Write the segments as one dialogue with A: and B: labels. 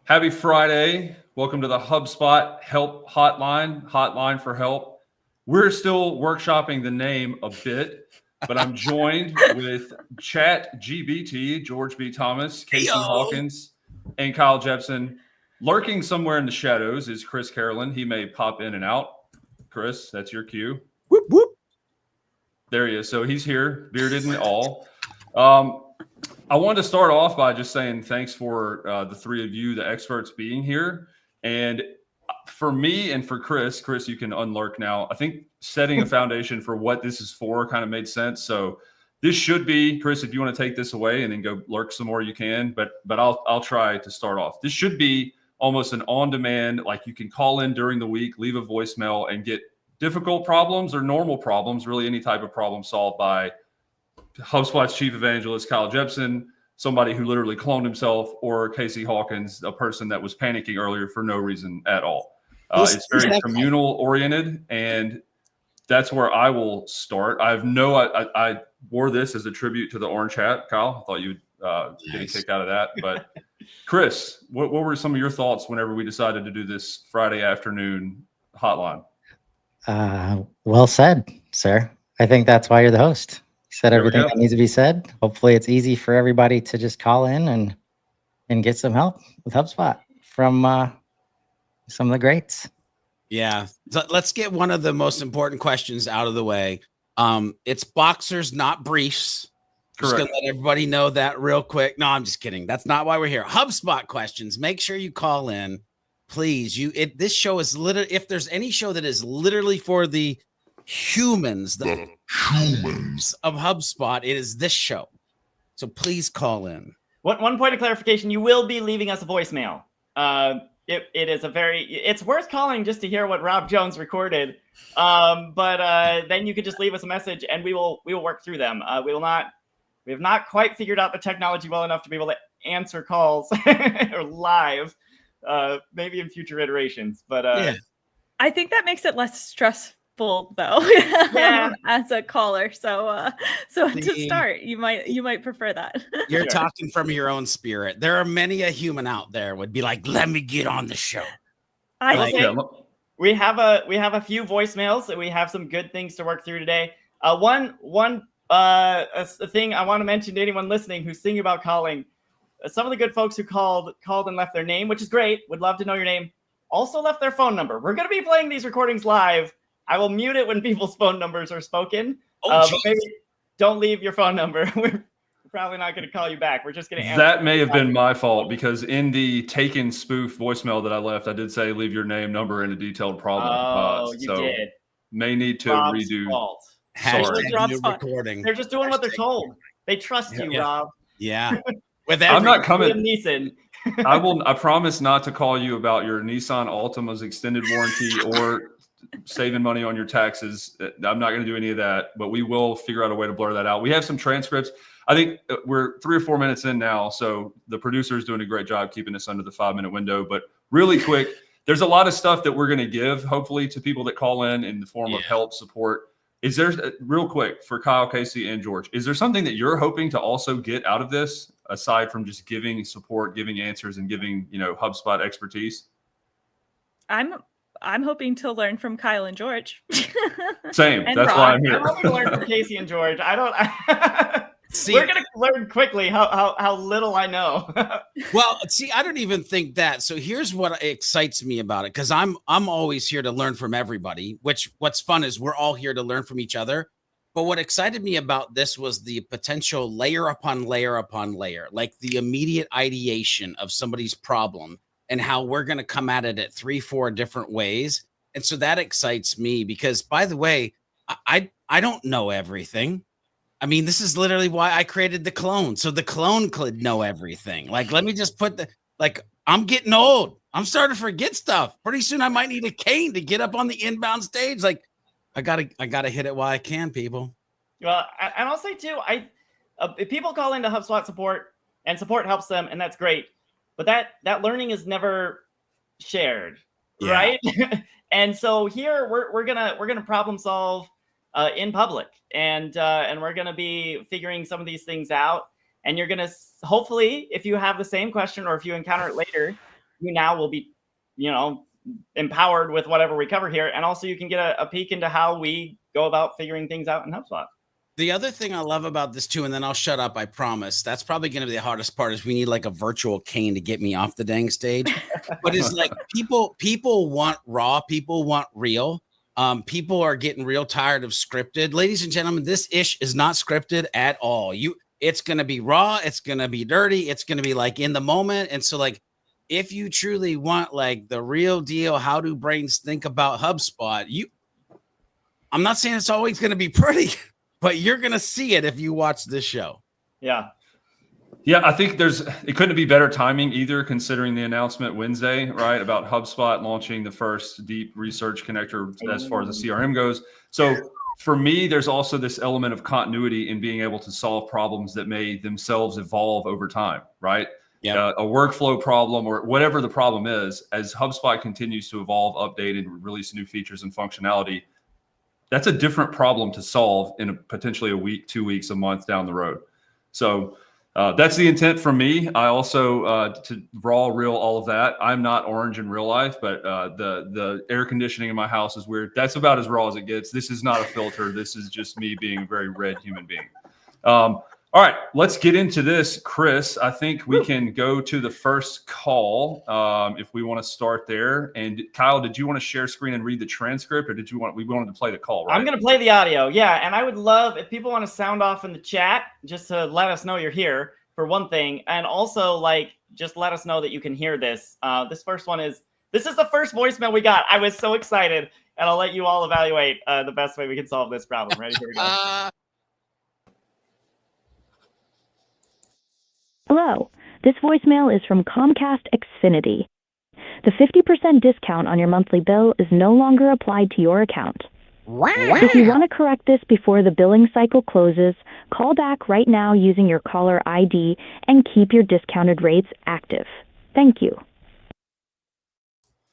A: Happy Friday. Welcome to the HubSpot Help Hotline for help. We're still workshopping the name a bit, but I'm joined with ChatGBT, George B. Thomas, Casey Hawkins, and Kyle Jepson. Lurking somewhere in the shadows is Chris Carolyn. He may pop in and out. Chris, that's your cue.
B: Whoop, whoop.
A: There he is. So he's here, bearded and all. I wanted to start off by just saying thanks for the three of you, the experts, being here. And for me and for Chris, you can unlurk now. I think setting a foundation for what this is for kind of made sense. So this should be, Chris, if you want to take this away and then go lurk some more, you can. But I'll try to start off. This should be almost an on-demand, like you can call in during the week, leave a voicemail, and get difficult problems or normal problems, really any type of problem solved by HubSpot's chief evangelist, Kyle Jepson, somebody who literally cloned himself, or Casey Hawkins, a person that was panicking earlier for no reason at all. It's very communal oriented, and that's where I will start. I wore this as a tribute to the orange hat, Kyle. I thought you'd get a kick out of that. But Chris, what were some of your thoughts whenever we decided to do this Friday afternoon hotline?
B: Well said, sir. I think that's why you're the host. You said everything that needs to be said. Hopefully it's easy for everybody to just call in and get some help with HubSpot from some of the greats.
C: Yeah. So let's get one of the most important questions out of the way. It's boxers, not briefs. Just gonna let everybody know that real quick. No, I'm just kidding. That's not why we're here. HubSpot questions. Make sure you call in, please. This show is literally, if there's any show that is literally for the humans of HubSpot, it is this show. So please call in.
D: One point of clarification: you will be leaving us a voicemail. It's worth calling just to hear what Rob Jones recorded. But then you could just leave us a message, and we will work through them. We have not quite figured out the technology well enough to be able to answer calls or live. Maybe in future iterations, but
E: I think that makes it less stressful though. As a caller, so to start, you might prefer that.
C: You're talking from your own spirit. There are many a human out there would be like, let me get on the show.
D: We have a few voicemails, and we have some good things to work through today. One thing I want to mention to anyone listening who's thinking about calling, some of the good folks who called and left their name, which is great. Would love to know your name. Also left their phone number. We're going to be playing these recordings live. I will mute it when people's phone numbers are spoken. But maybe don't leave your phone number. We're probably not going to call you back. We're just going to answer.
A: That may have been my fault, because in the taken spoof voicemail that I left, I did say leave your name, number, and a detailed problem.
D: You did.
A: May need to
D: Rob's
A: redo.
D: Fault.
A: Sorry.
C: Recording.
D: They're just doing what they're told. They trust you, Rob.
C: Yeah.
A: I'm not coming.
D: Neeson.
A: I promise not to call you about your Nissan Altima's extended warranty or saving money on your taxes. I'm not going to do any of that, but we will figure out a way to blur that out. We have some transcripts. I think we're 3 or 4 minutes in now, so the producer is doing a great job keeping us under the 5-minute window. But really quick, there's a lot of stuff that we're going to give, hopefully, to people that call in the form of help, support. Is there, real quick, for Kyle, Casey, and George, is there something that you're hoping to also get out of this, aside from just giving support, giving answers, and giving HubSpot expertise?
E: I'm hoping to learn from Kyle and George.
A: Same.
E: And
A: that's
E: Rob.
A: why I'm here.
D: I'm hoping to learn from Casey and George. We're going to learn quickly how little I know.
C: Well, see, I don't even think that. So here's what excites me about it, because I'm always here to learn from everybody, what's fun is we're all here to learn from each other. But what excited me about this was the potential layer upon layer upon layer, like the immediate ideation of somebody's problem and how we're going to come at it at 3-4 different ways. And so that excites me because, by the way, I don't know everything. I mean, this is literally why I created the clone. So the clone could know everything. Like, let me just put I'm getting old. I'm starting to forget stuff. Pretty soon I might need a cane to get up on the inbound stage. Like, I gotta hit it while I can, people.
D: Well, and I'll say too, if people call into HubSpot support and support helps them, and that's great. But that learning is never shared, right? And so here we're gonna problem solve in public, and we're gonna be figuring some of these things out. And you're gonna hopefully, if you have the same question or if you encounter it later, you now will be, empowered with whatever we cover here. And also you can get a peek into how we go about figuring things out in HubSpot.
C: The other thing I love about this too, and then I'll shut up, I promise. That's probably going to be the hardest part, is we need like a virtual cane to get me off the dang stage. But it's like people want raw, people want real. People are getting real tired of scripted. Ladies and gentlemen, this ish is not scripted at all. It's going to be raw. It's going to be dirty. It's going to be like in the moment. And so like, if you truly want like the real deal, how do brains think about HubSpot? I'm not saying it's always going to be pretty, but you're going to see it if you watch this show.
D: Yeah.
A: Yeah, I think it couldn't be better timing either, considering the announcement Wednesday, right, about HubSpot launching the first deep research connector as far as the CRM goes. So for me, there's also this element of continuity in being able to solve problems that may themselves evolve over time, right?
C: Yeah,
A: a workflow problem or whatever the problem is, as HubSpot continues to evolve, update, and release new features and functionality, that's a different problem to solve in potentially a week, 2 weeks, a month down the road. So that's the intent from me. I also, to raw, real, all of that. I'm not orange in real life, but the air conditioning in my house is weird. That's about as raw as it gets. This is not a filter. This is just me being a very red human being. All right, let's get into this, Chris. I think we can go to the first call if we want to start there. And Kyle, did you want to share screen and read the transcript, or we wanted to play the call, right?
D: I'm going to play the audio, yeah. And I would love if people want to sound off in the chat, just to let us know you're here, for one thing. And also, like, just let us know that you can hear this. This first one this is the first voicemail we got. I was so excited, and I'll let you all evaluate the best way we can solve this problem. Ready? Here we go.
F: Hello, this voicemail is from Comcast Xfinity. The 50% discount on your monthly bill is no longer applied to your account. Wow. If you want to correct this before the billing cycle closes, call back right now using your caller ID and keep your discounted rates active. Thank you.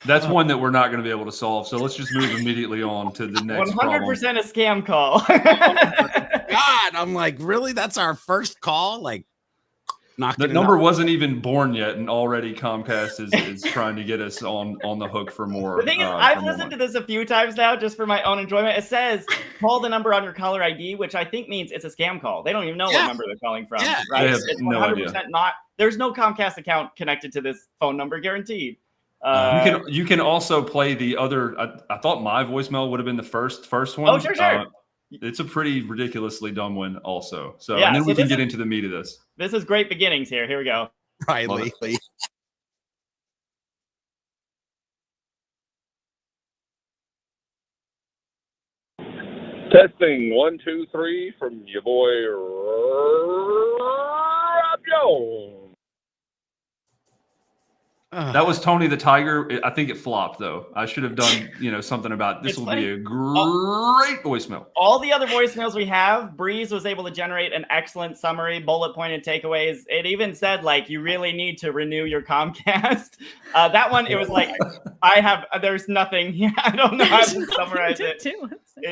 A: That's one that we're not going to be able to solve. So let's just move immediately on to the next
D: 100%
A: problem.
D: a scam call.
C: God, I'm like, really? That's our first call? Like,
A: the number wasn't even born yet, and already Comcast is trying to get us on the hook for more.
D: The thing is, I've listened to this a few times now just for my own enjoyment. It says, call the number on your caller ID, which I think means it's a scam call. They don't even know what number they're calling from.
C: Yeah.
D: Right?
A: They have
D: It's
A: no
D: 100%
A: idea.
D: there's no Comcast account connected to this phone number, guaranteed.
A: You can also play the other. I thought my voicemail would have been the first one.
D: Oh, sure.
A: It's a pretty ridiculously dumb one also. So,
D: Yeah,
A: and then
D: so
A: we can
D: this
A: get into the meat of this.
D: This is great beginnings here. Here we go.
C: Riley.
G: Testing 1, 2, 3 from your boy Rob Jones.
A: That was Tony the Tiger. I think it flopped though. I should have done something about this.
D: It's
A: will
D: funny.
A: be a great voicemail.
D: All the other voicemails we have, Breeze was able to generate an excellent summary, bullet pointed takeaways. It even said, like, you really need to renew your Comcast. That one, it was like, there's nothing. I don't know how to summarize it.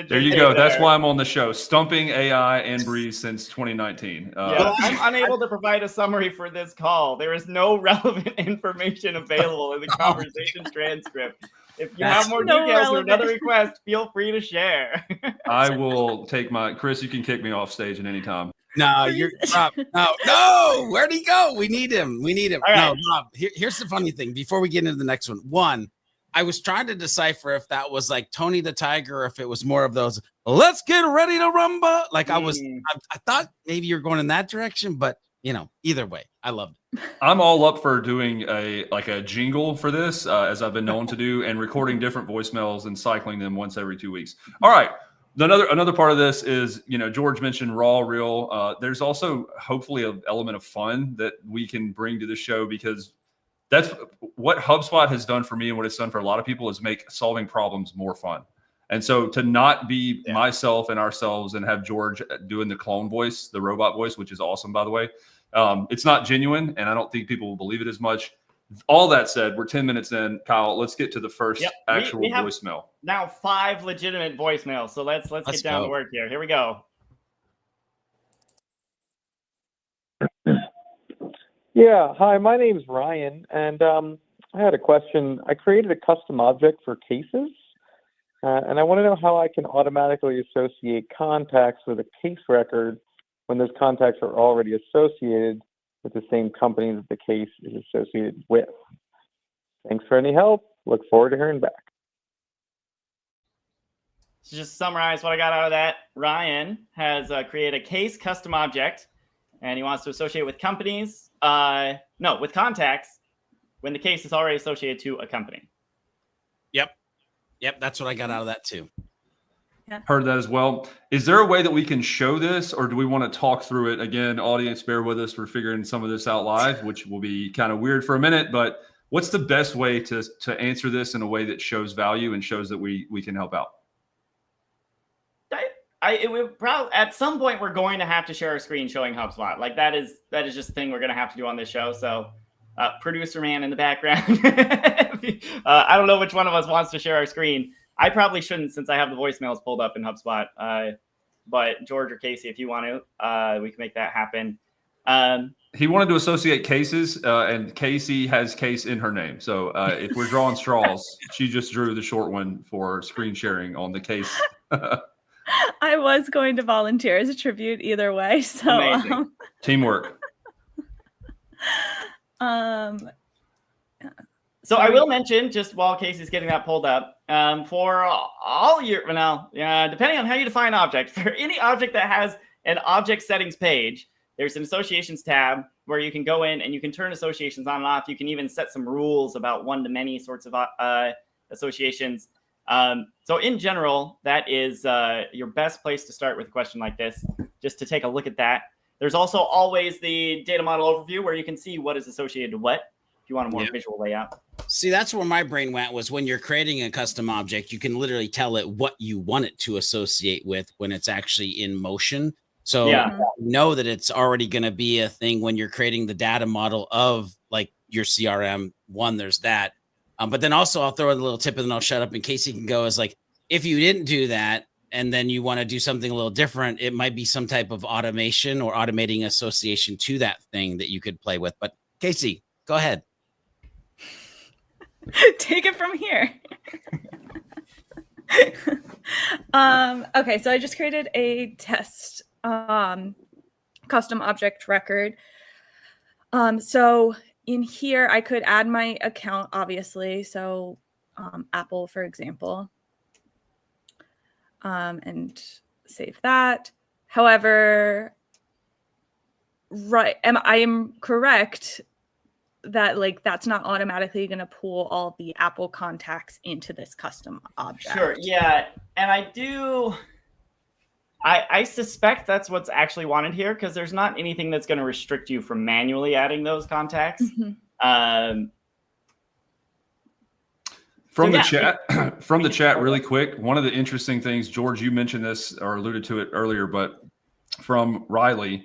A: There you go. That's why I'm on the show. Stumping AI and Breeze since 2019.
D: I'm unable to provide a summary for this call. There is no relevant information available in the conversation transcript. If you have more details or another request, feel free to share.
A: I will take Chris, you can kick me off stage at any time.
C: No, you're Rob. No. Where'd he go? We need him. All right. No, Rob, here's the funny thing. Before we get into the next one, I was trying to decipher if that was like Tony the Tiger or if it was more of those, let's get ready to rumba. Like I thought maybe you're going in that direction, but either way, I loved it.
A: I'm all up for doing a jingle for this, as I've been known to do, and recording different voicemails and cycling them once every 2 weeks. All right. Another part of this is, George mentioned raw, real. There's also hopefully an element of fun that we can bring to the show, because that's what HubSpot has done for me, and what it's done for a lot of people is make solving problems more fun. And so to not be myself and ourselves and have George doing the clone voice, the robot voice, which is awesome, by the way, it's not genuine, and I don't think people will believe it as much. All that said, we're 10 minutes in. Kyle, let's get to the first actual voicemail.
D: Now 5 legitimate voicemails. So let's get down to work here. Here we go.
H: Yeah, hi, my name's Ryan, and I had a question. I created a custom object for cases, and I want to know how I can automatically associate contacts with a case record when those contacts are already associated with the same company that the case is associated with. Thanks for any help. Look forward to hearing back.
D: To just summarize what I got out of that, Ryan has created a case custom object, and he wants to associate with companies. With contacts when the case is already associated to a company.
C: Yep, that's what I got out of that too.
A: Heard that as well. Is there a way that we can show this, or do we want to talk through it? Again, audience, bear with us. We're figuring some of this out live, which will be kind of weird for a minute, but what's the best way to answer this in a way that shows value and shows that we can help out?
D: It would probably, at some point, we're going to have to share a screen showing HubSpot. Like that is just a thing we're going to have to do on this show. So producer man in the background. I don't know which one of us wants to share our screen. I probably shouldn't, since I have the voicemails pulled up in HubSpot. But George or Casey, if you want to, we can make that happen.
A: He wanted to associate cases, and Casey has case in her name. So if we're drawing straws, she just drew the short one for screen sharing on the case.
E: I was going to volunteer as a tribute either way. So
A: teamwork.
D: So I will mention, just while Casey's getting that pulled up, for all your, depending on how you define object, for any object that has an object settings page, there's an associations tab where you can go in and you can turn associations on and off. You can even set some rules about one-to-many sorts of associations. So in general, that is your best place to start with a question like this, just to take a look at that. There's also always the data model overview where you can see what is associated to what, if you want a more visual layout.
C: See, that's where my brain went, was when you're creating a custom object, you can literally tell it what you want it to associate with when it's actually in motion. So know that it's already going to be a thing when you're creating the data model of like your CRM. One, there's that. But then also I'll throw in a little tip and then I'll shut up in case you can go, is like, if you didn't do that and then you want to do something a little different, it might be some type of automation or automating association to that thing that you could play with. But Casey, go ahead.
E: Take it from here. Okay, so I just created a test custom object record. So in here, I could add my account, obviously. So Apple, for example, and save that. However, I am correct that like that's not automatically going to pull all the Apple contacts into this custom object.
D: Sure. Yeah. And I suspect that's what's actually wanted here, because there's not anything that's going to restrict you from manually adding those contacts.
A: From the chat really quick, one of the interesting things, George, you mentioned this or alluded to it earlier, but from Riley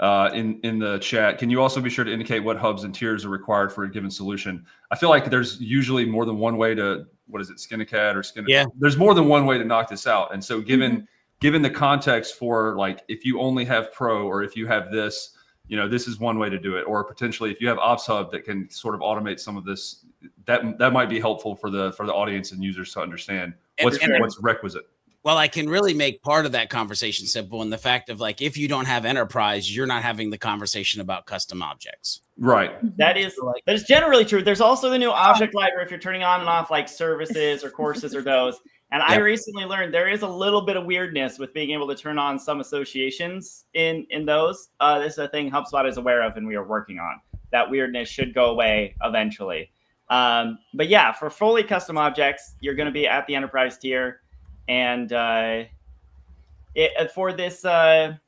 A: in the chat, can you also be sure to indicate what hubs and tiers are required for a given solution? I feel like there's usually more than one way to, skin a cat or skin?
C: Yeah.
A: There's more than one way to knock this out. And so given the context for like, if you only have Pro or if you have this, this is one way to do it. Or potentially if you have Ops Hub that can sort of automate some of this, that might be helpful for the audience and users to understand what's requisite.
C: Well, I can really make part of that conversation simple in the fact of like, if you don't have enterprise, you're not having the conversation about custom objects.
A: Right.
D: That is generally true. There's also the new object library if you're turning on and off like services or courses or those. And I recently learned there is a little bit of weirdness with being able to turn on some associations in those. This is a thing HubSpot is aware of and we are working on. That weirdness should go away eventually. But yeah, for fully custom objects, you're going to be at the enterprise tier. And for the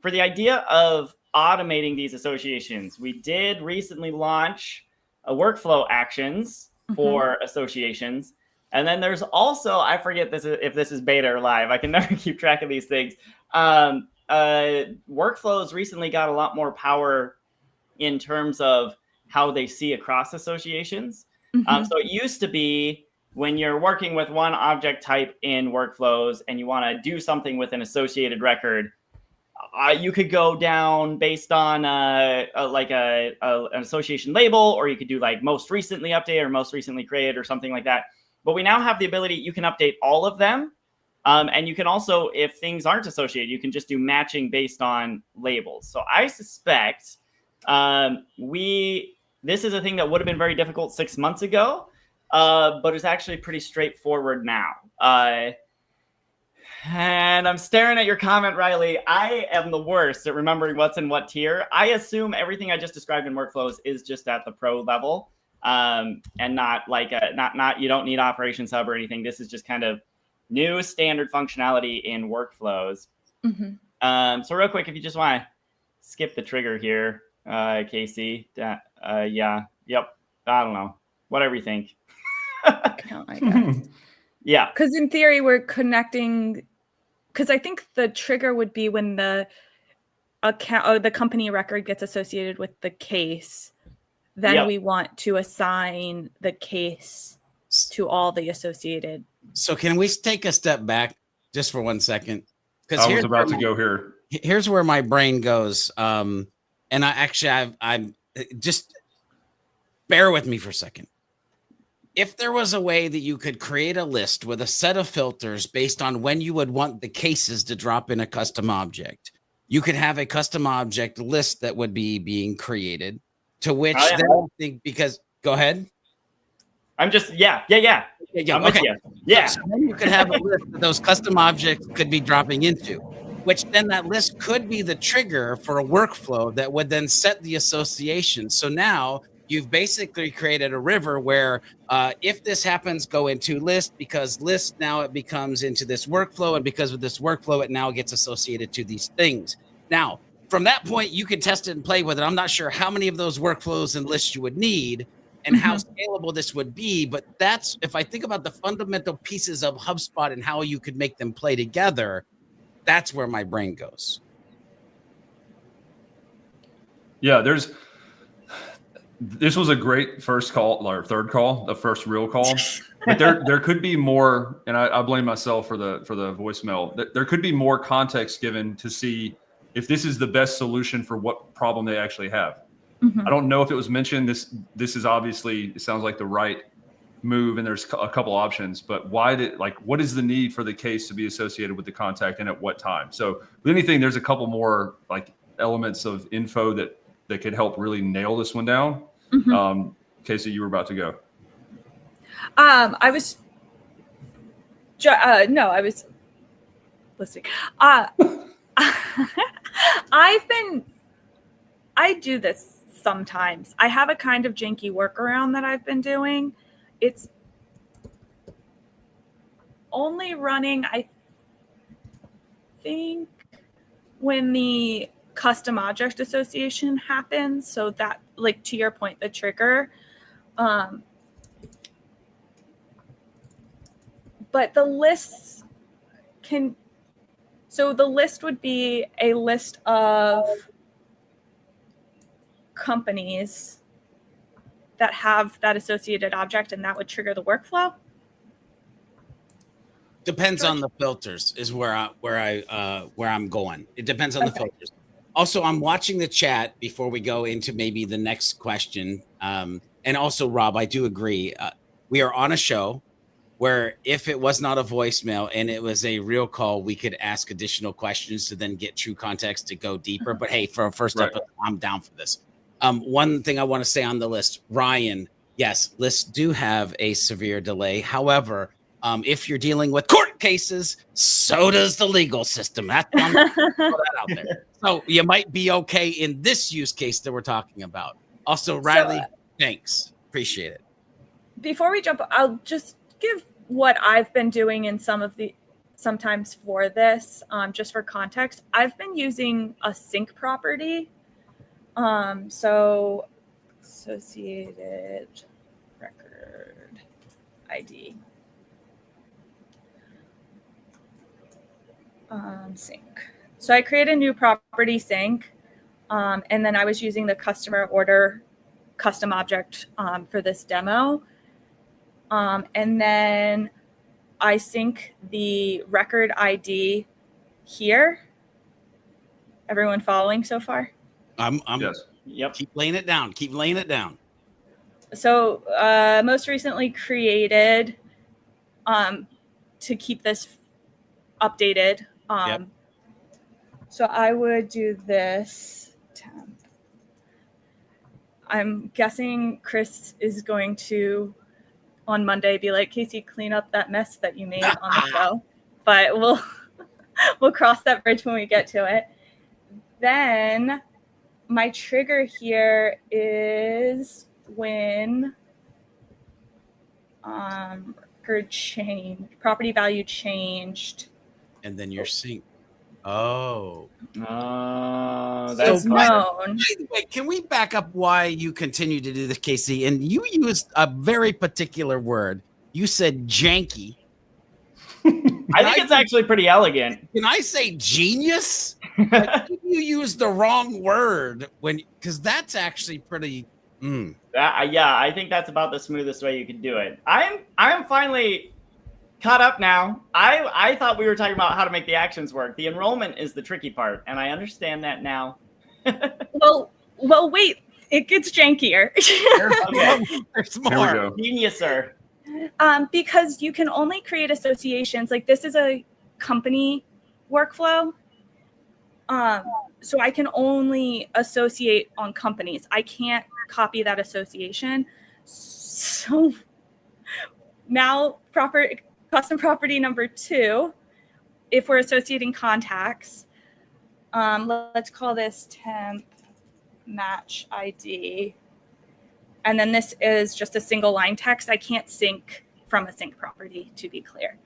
D: idea of automating these associations, we did recently launch a workflow actions for associations. And then there's also, I forget if this is beta or live. I can never keep track of these things. Workflows recently got a lot more power in terms of how they see across associations. So it used to be when you're working with one object type in workflows and you want to do something with an associated record, you could go down based on an association label, or you could do like most recently updated or most recently created or something like that. But we now have the ability, you can update all of them. And you can also, if things aren't associated, you can just do matching based on labels. So I suspect this is a thing that would have been very difficult 6 months ago, but it's actually pretty straightforward now. And I'm staring at your comment, Riley. I am the worst at remembering what's in what tier. I assume everything I just described in workflows is just at the pro level, and not like not you don't need Operations Hub or anything. This is just kind of new standard functionality in workflows.
E: Mm-hmm.
D: So real quick, if you just want to skip the trigger here, Casey. Yep. I don't know. Whatever you think.
E: Account, I guess.
D: Yeah.
E: Because in theory, we're connecting. Because I think the trigger would be when the account or the company record gets associated with the case. Then we want to assign the case to all the associated. So
C: can we take a step back just for 1 second?
A: Because I was about to go here.
C: Here's where my brain goes. And I'm just bear with me for a second. If there was a way that you could create a list with a set of filters based on when you would want the cases to drop in a custom object, you could have a custom object list that would be being created, to which because go ahead.
D: I'm just I'm
C: okay.
D: with you. Yeah.
C: So then you could have a list that those custom objects could be dropping into, which then that list could be the trigger for a workflow that would then set the association. So now you've basically created a river where if this happens, go into list, because list now it becomes into this workflow. And because of this workflow, it now gets associated to these things. Now, from that point, you can test it and play with it. I'm not sure how many of those workflows and lists you would need and how scalable this would be. But that's, if I think about the fundamental pieces of HubSpot and how you could make them play together, that's where my brain goes.
A: Yeah, this was a great first call or third call, the first real call. But there could be more, and I blame myself for the voicemail. There could be more context given to see if this is the best solution for what problem they actually have. I don't know if it was mentioned. This is obviously, it sounds like the right move, and there's a couple options. But what is the need for the case to be associated with the contact and at what time? So with anything, there's a couple more like elements of info that could help really nail this one down. Casey, you were about to go.
E: I was listening. I do this sometimes. I have a kind of janky workaround that I've been doing. It's only running, I think, when the custom object association happens. So that, like, to your point, the trigger. But the lists the list would be a list of companies that have that associated object, and that would trigger the workflow.
C: Depends on the filters is where I'm going. It depends on the filters. Also, I'm watching the chat before we go into maybe the next question. And also, Rob, I do agree. We are on a show where if it was not a voicemail and it was a real call, we could ask additional questions to then get true context to go deeper. But hey, for a first episode, I'm down for this. One thing I want to say on the list, Ryan, yes, lists do have a severe delay. However, if you're dealing with court cases, so does the legal system. That's I'm gonna throw that out there. So you might be okay in this use case that we're talking about. Also, Riley, thanks. Appreciate it.
E: Before we jump, I'll just give what I've been doing in sometimes for this, just for context. I've been using a sync property. So associated record ID. Sync. So I create a new property sync, and then I was using the customer order custom object for this demo. And then I sync the record ID here. Everyone following so far?
C: I'm
A: Yes.
D: Yep.
C: keep laying it down. Keep laying it down.
E: So most recently created to keep this updated.
C: Yep.
E: So I would do this temp. I'm guessing Chris is going to on Monday be like, Casey, clean up that mess that you made on the show. But we'll cross that bridge when we get to it. Then my trigger here is when record change, property value changed.
C: And then your sync. Oh.
D: That's
E: It's known.
C: By the way, can we back up why you continue to do this, Casey? And you used a very particular word. You said janky.
D: I think it's actually pretty elegant.
C: Can I say genius? I think you used the wrong word because that's actually pretty.
D: Yeah, I think that's about the smoothest way you can do it. I'm finally caught up now. I thought we were talking about how to make the actions work. The enrollment is the tricky part, and I understand that now.
E: Well, wait, it gets jankier.
D: Okay.
C: There's
A: Here we
C: more.
A: go.
D: Genius, sir.
E: Because you can only create associations. Like this is a company workflow. So I can only associate on companies. I can't copy that association. So now custom property number 2, if we're associating contacts, let's call this temp match ID. And then this is just a single line text. I can't sync from a sync property, to be clear.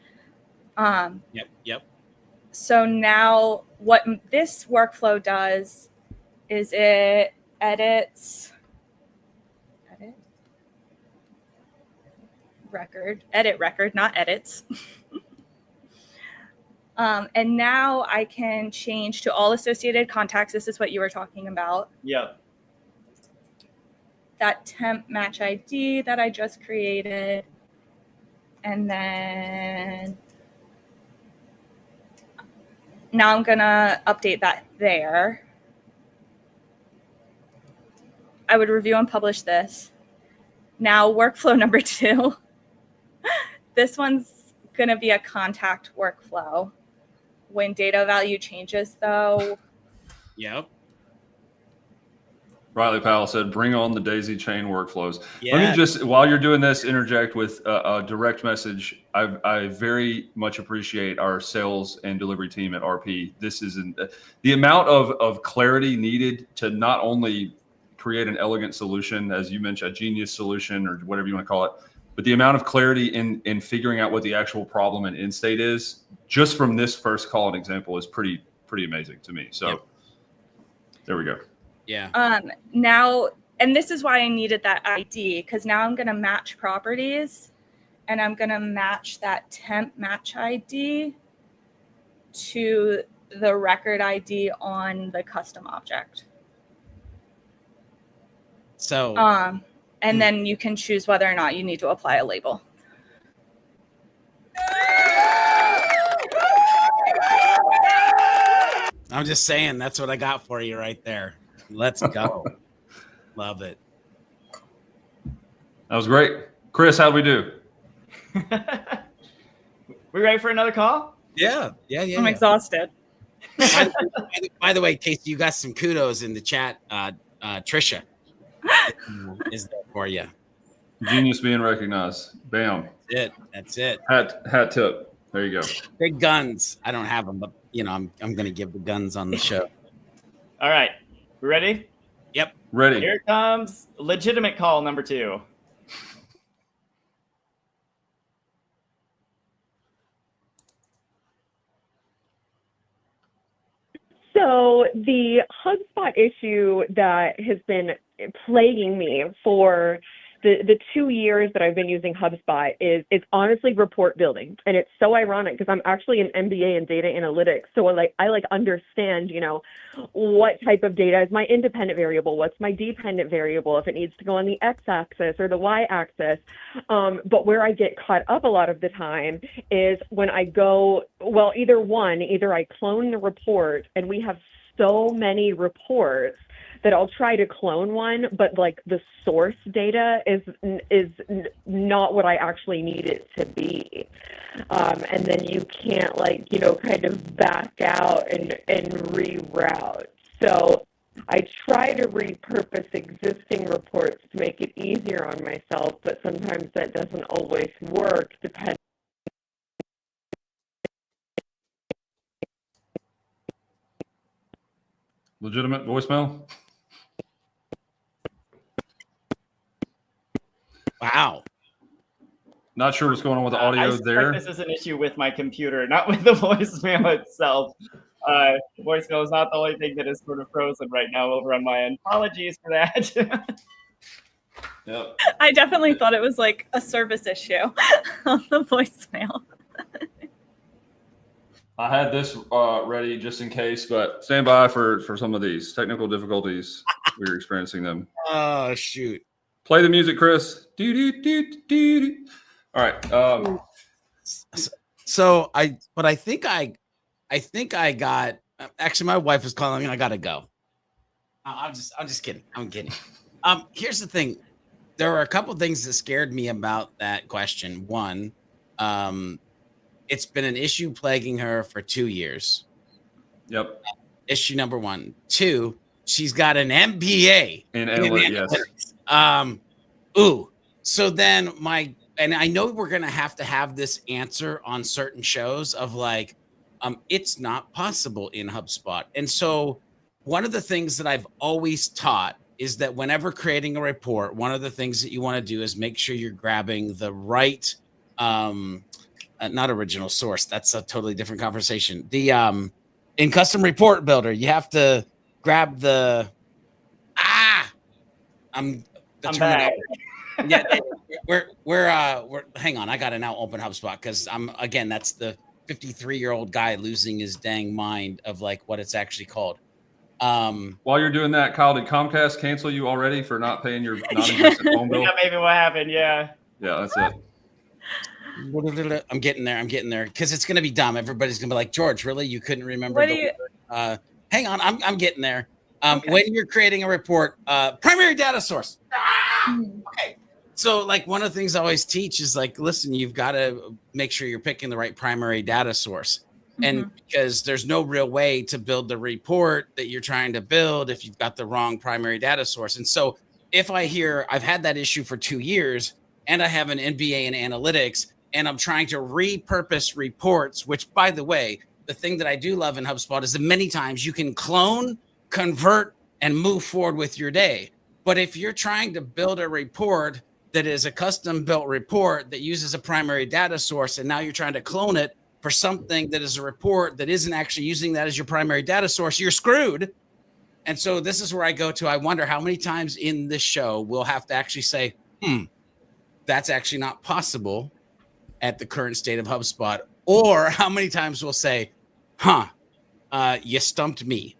C: Yep.
E: So now what this workflow does is it edit record, not edits. And now I can change to all associated contacts. This is what you were talking about.
D: Yep.
E: That temp match ID that I just created. And then now I'm gonna update that there. I would review and publish this. Now workflow number 2. This one's gonna be a contact workflow. When data value changes though.
C: Yep.
A: Riley Powell said, bring on the daisy chain workflows.
C: Yeah.
A: Let me just, while you're doing this, interject with a direct message. I very much appreciate our sales and delivery team at RP. This is the amount of clarity needed to not only create an elegant solution, as you mentioned, a genius solution or whatever you want to call it, but the amount of clarity in figuring out what the actual problem and end state is, just from this first call and example, is pretty amazing to me. So There we go.
C: Yeah.
E: Now, and this is why I needed that ID, because now I'm going to match properties and I'm going to match that temp match ID to the record ID on the custom object.
C: So,
E: and then you can choose whether or not you need to apply a label.
C: I'm just saying, that's what I got for you right there. Let's go. Love it.
A: That was great. Chris, how'd we do?
D: We ready for another call?
C: Yeah.
E: I'm exhausted.
C: By the way, Casey, you got some kudos in the chat. Trisha is there for you.
A: Genius being recognized. Bam.
C: That's it.
A: Hat tip. There you go.
C: Big guns. I don't have them, but I'm going to give the guns on the show.
D: All right. We ready?
C: Yep.
A: Ready.
D: Here comes legitimate call number 2.
I: So the HubSpot issue that has been plaguing me for the 2 years that I've been using HubSpot is honestly report building. And it's so ironic because I'm actually an MBA in data analytics. So I understand, what type of data is my independent variable? What's my dependent variable? If it needs to go on the X-axis or the Y-axis. But where I get caught up a lot of the time is when I go, either I clone the report, and we have so many reports that I'll try to clone one, but like the source data is not what I actually need it to be. And then you can't kind of back out and reroute. So I try to repurpose existing reports to make it easier on myself, but sometimes that doesn't always work depending.
A: Legitimate voicemail.
C: Wow.
A: Not sure what's going on with the audio
D: I suspect
A: there.
D: this is an issue with my computer, not with the voicemail itself. The voicemail is not the only thing that is sort of frozen right now over on my end. Apologies for that.
A: Yep.
E: I definitely thought it was like a service issue on the voicemail.
A: I had this ready just in case, but stand by for some of these technical difficulties. We're experiencing them.
C: Oh, shoot.
A: Play the music, Chris. Do, do, do, do, do. All right.
C: So I think I got, actually my wife was calling me. I got to go. I'm just kidding. I'm kidding. Here's the thing. There were a couple things that scared me about that question. One, it's been an issue plaguing her for 2 years.
A: Yep.
C: Issue number one. Two, she's got an MBA
A: in analytics.
C: Yes. So then and I know we're going to have this answer on certain shows of like, it's not possible in HubSpot. And so one of the things that I've always taught is that whenever creating a report, one of the things that you want to do is make sure you're grabbing the right, not original source. That's a totally different conversation. In custom report builder, you have to grab the,
D: I'm back.
C: Yeah, we're hang on. I got to now open HubSpot because that's the 53-year-old guy losing his dang mind of like what it's actually called.
A: While you're doing that, Kyle, did Comcast cancel you already for not paying your non-existent phone bill?
D: Yeah, maybe what happened. Yeah,
A: that's it.
C: I'm getting there because it's gonna be dumb. Everybody's gonna be like, George, really? You couldn't remember? Hang on, I'm getting there.
E: Okay.
C: When you're creating a report, primary data source. Okay. So like one of the things I always teach is like, listen, you've got to make sure you're picking the right primary data source. And because there's no real way to build the report that you're trying to build if you've got the wrong primary data source. And so if I hear I've had that issue for 2 years and I have an MBA in analytics and I'm trying to repurpose reports, which by the way, the thing that I do love in HubSpot is that many times you can clone, convert, and move forward with your day. But if you're trying to build a report that is a custom built report that uses a primary data source, and now you're trying to clone it for something that is a report that isn't actually using that as your primary data source, you're screwed. And so this is where I go to, I wonder how many times in this show we'll have to actually say, that's actually not possible at the current state of HubSpot. Or how many times we'll say, you stumped me.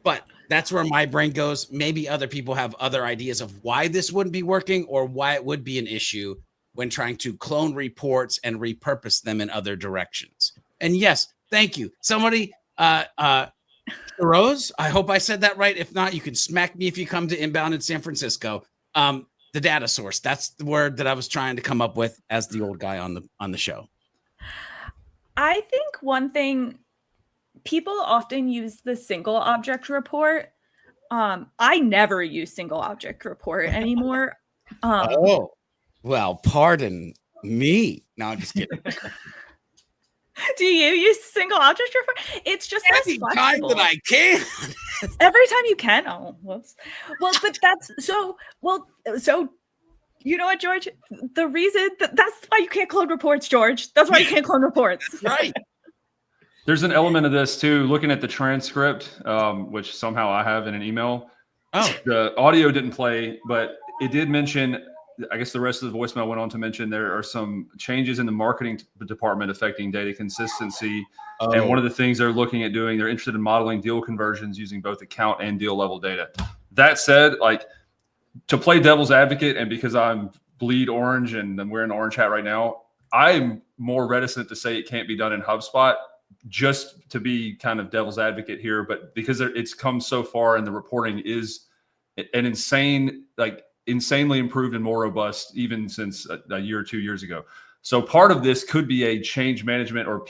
C: But that's where my brain goes. Maybe other people have other ideas of why this wouldn't be working or why it would be an issue when trying to clone reports and repurpose them in other directions. And yes, thank you. Somebody, Rose, I hope I said that right. If not, you can smack me if you come to Inbound in San Francisco. The data source. That's the word that I was trying to come up with as the old guy on the show.
E: I think one thing, people often use the single object report. I never use single object report anymore.
C: Well, pardon me. No, I'm just kidding.
E: Do you use single object report? It's just
C: every time that I can.
E: Every time you can. Oh, whoops. Well, but that's so. You know what, George? The reason that's why you can't clone reports, George. That's why you can't clone reports.
C: Right.
A: There's an element of this too. Looking at the transcript, which somehow I have in an email. The audio didn't play, but it did mention. I guess the rest of the voicemail went on to mention there are some changes in the marketing department affecting data consistency. And one of the things they're looking at doing, they're interested in modeling deal conversions using both account and deal level data. That said, like to play devil's advocate, and because I'm bleed orange and I'm wearing an orange hat right now, I'm more reticent to say it can't be done in HubSpot just to be kind of devil's advocate here, but because it's come so far and the reporting is an insanely improved and more robust even since a year or 2 years ago. So part of this could be a change management or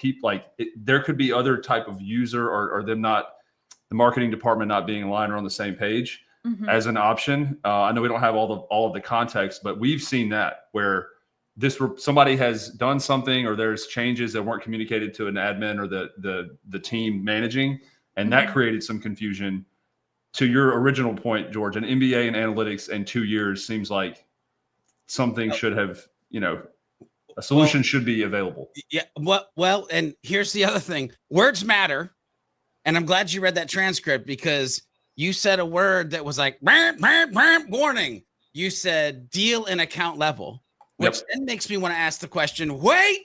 A: there could be other type of user or them the marketing department not being aligned or on the same page as an option. I know we don't have all of the context, but we've seen that where somebody has done something or there's changes that weren't communicated to an admin or the team managing, and that created some confusion. To your original point, George, an MBA in analytics in 2 years seems like something should have, a solution should be available.
C: Yeah. Well, and here's the other thing. Words matter. And I'm glad you read that transcript because you said a word that was like, warning. You said deal and account level, which then makes me want to ask the question, wait,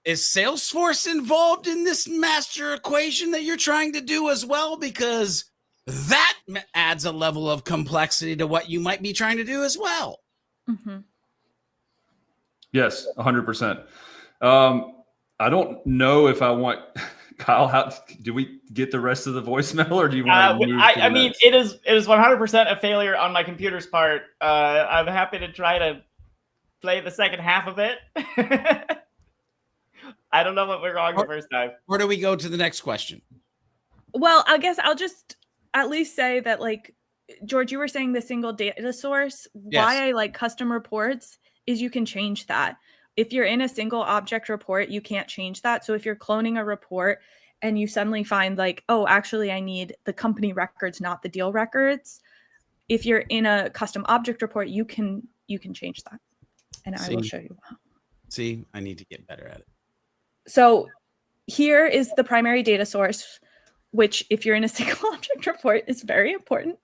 C: is Salesforce involved in this master equation that you're trying to do as well? Because that adds a level of complexity to what you might be trying to do as well.
A: Yes, 100%. I don't know if I want Kyle. How do we get the rest of the voicemail, or do you want to move?
D: I mean, it is 100% a failure on my computer's part. I'm happy to try to play the second half of it. I don't know what went wrong the first time.
C: Where do we go to the next question?
E: Well, I guess I'll just at least say that, like, George, you were saying the single data source.
C: Yes.
E: Why I like custom reports is you can change that. If you're in a single object report, you can't change that. So if you're cloning a report and you suddenly find like, oh, actually I need the company records, not the deal records. If you're in a custom object report, you can change that. And I will show you how.
C: See, I need to get better at it.
E: So here is the primary data source, which if you're in a single object report is very important.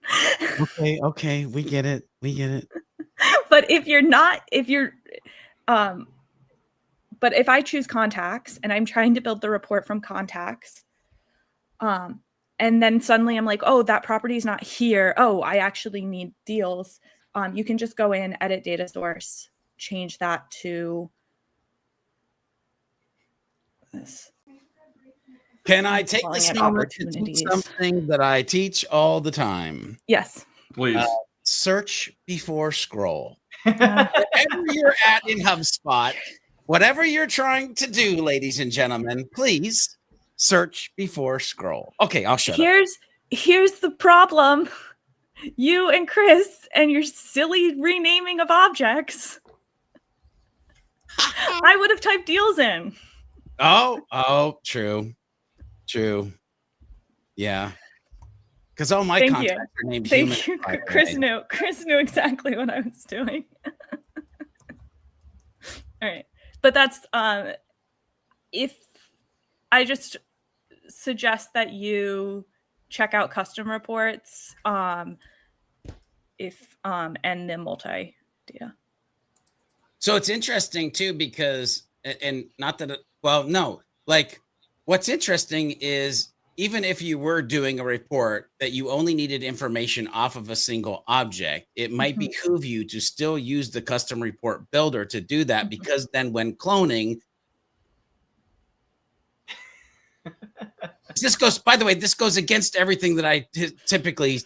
C: Okay. We get it.
E: But but if I choose contacts and I'm trying to build the report from contacts, and then suddenly I'm like, oh, that property is not here. Oh, I actually need deals. You can just go in, edit data source, change that to this.
C: Can I take this moment to teach something that I teach all the time?
E: Yes.
A: Please.
C: Search before scroll. Wherever you're at in HubSpot, whatever you're trying to do, ladies and gentlemen, please search before scroll. Okay, I'll shut up.
E: Here's the problem. You and Chris and your silly renaming of objects. I would have typed deals in.
C: Oh, true. Yeah. Because all my contacts are named human.
E: Thank you. Chris knew exactly what I was doing. All right. But that's if I just suggest that you check out custom reports and the multi-data.
C: So it's interesting too, because what's interesting is even if you were doing a report that you only needed information off of a single object, it might behoove you to still use the custom report builder to do that, because then when cloning, this goes against everything that I typically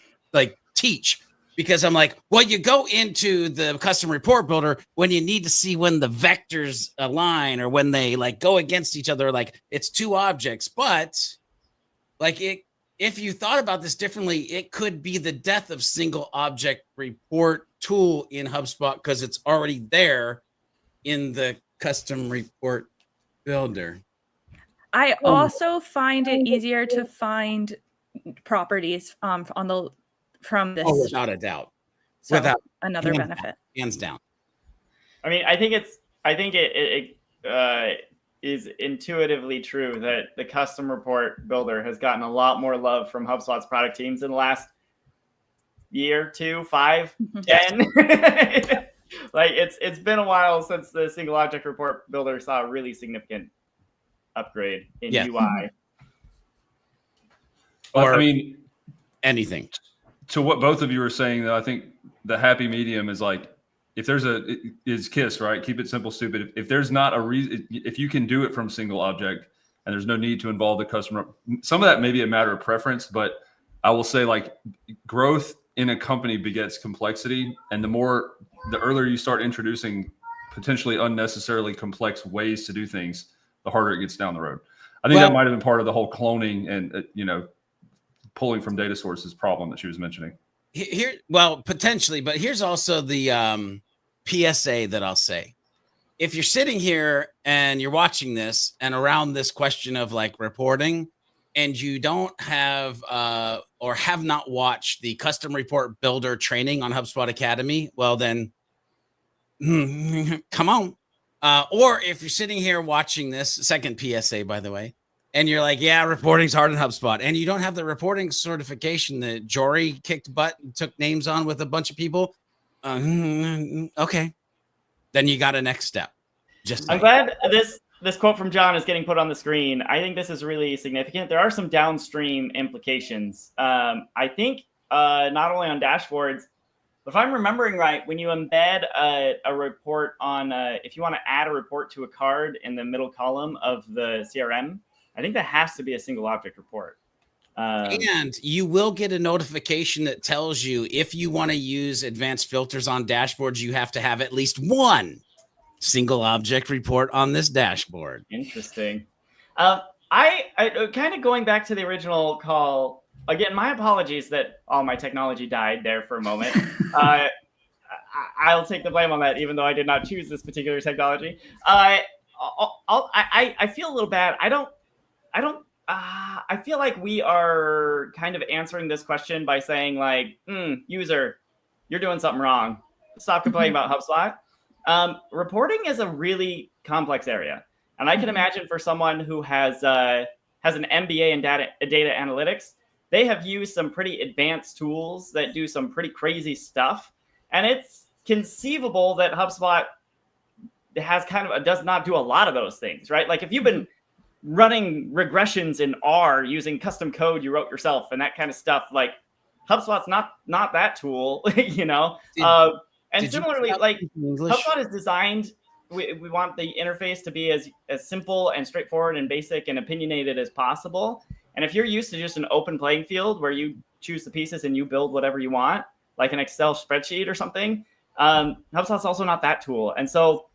C: teach, because I'm like, well, you go into the custom report builder when you need to see when the vectors align or when they go against each other, it's two objects, but if you thought about this differently, it could be the death of single object report tool in HubSpot because it's already there in the custom report builder.
E: I also find it easier to find properties from this.
C: Oh, without a doubt.
E: So without another benefit.
C: Hands down.
D: I mean, I think it is intuitively true that the custom report builder has gotten a lot more love from HubSpot's product teams in the last year, 2, 5, 10. It's been a while since the single object report builder saw a really significant upgrade in UI.
C: Or
A: I mean,
C: anything.
A: To what both of you are saying, though, I think the happy medium is if there's is KISS, right? Keep it simple, stupid. If there's not a reason, if you can do it from single object and there's no need to involve the customer. Some of that may be a matter of preference, but I will say like growth in a company begets complexity. And the earlier you start introducing potentially unnecessarily complex ways to do things, the harder it gets down the road. I think that might have been part of the whole cloning and, pulling from data sources problem that she was mentioning.
C: Here, potentially, but here's also the PSA that I'll say. If you're sitting here and you're watching this and around this question of like reporting, and you don't have or have not watched the custom report builder training on HubSpot Academy, well then, come on. Or if you're sitting here watching this, second PSA, by the way, and you're like, yeah, reporting's hard in HubSpot, and you don't have the reporting certification that Jory kicked butt and took names on with a bunch of people, okay, then you got a next step.
D: I'm glad this quote from John is getting put on the screen. I think this is really significant. There are some downstream implications. I think not only on dashboards, but if I'm remembering right, when you embed a report on, if you want to add a report to a card in the middle column of the CRM, I think that has to be a single object report.
C: And you will get a notification that tells you if you want to use advanced filters on dashboards, you have to have at least one single object report on this dashboard.
D: Interesting. I kind of going back to the original call again. My apologies that all my technology died there for a moment. I'll take the blame on that, even though I did not choose this particular technology. I feel a little bad. I feel like we are kind of answering this question by saying like, user, you're doing something wrong. Stop complaining about HubSpot. Reporting is a really complex area. And I can imagine for someone who has an MBA in data analytics, they have used some pretty advanced tools that do some pretty crazy stuff. And it's conceivable that HubSpot has does not do a lot of those things, right? Like if you've been running regressions in R using custom code you wrote yourself and that kind of stuff, like HubSpot's not that tool, And similarly, like HubSpot is designed, we want the interface to be as simple and straightforward and basic and opinionated as possible. And if you're used to just an open playing field where you choose the pieces and you build whatever you want, like an Excel spreadsheet or something, HubSpot's also not that tool. And so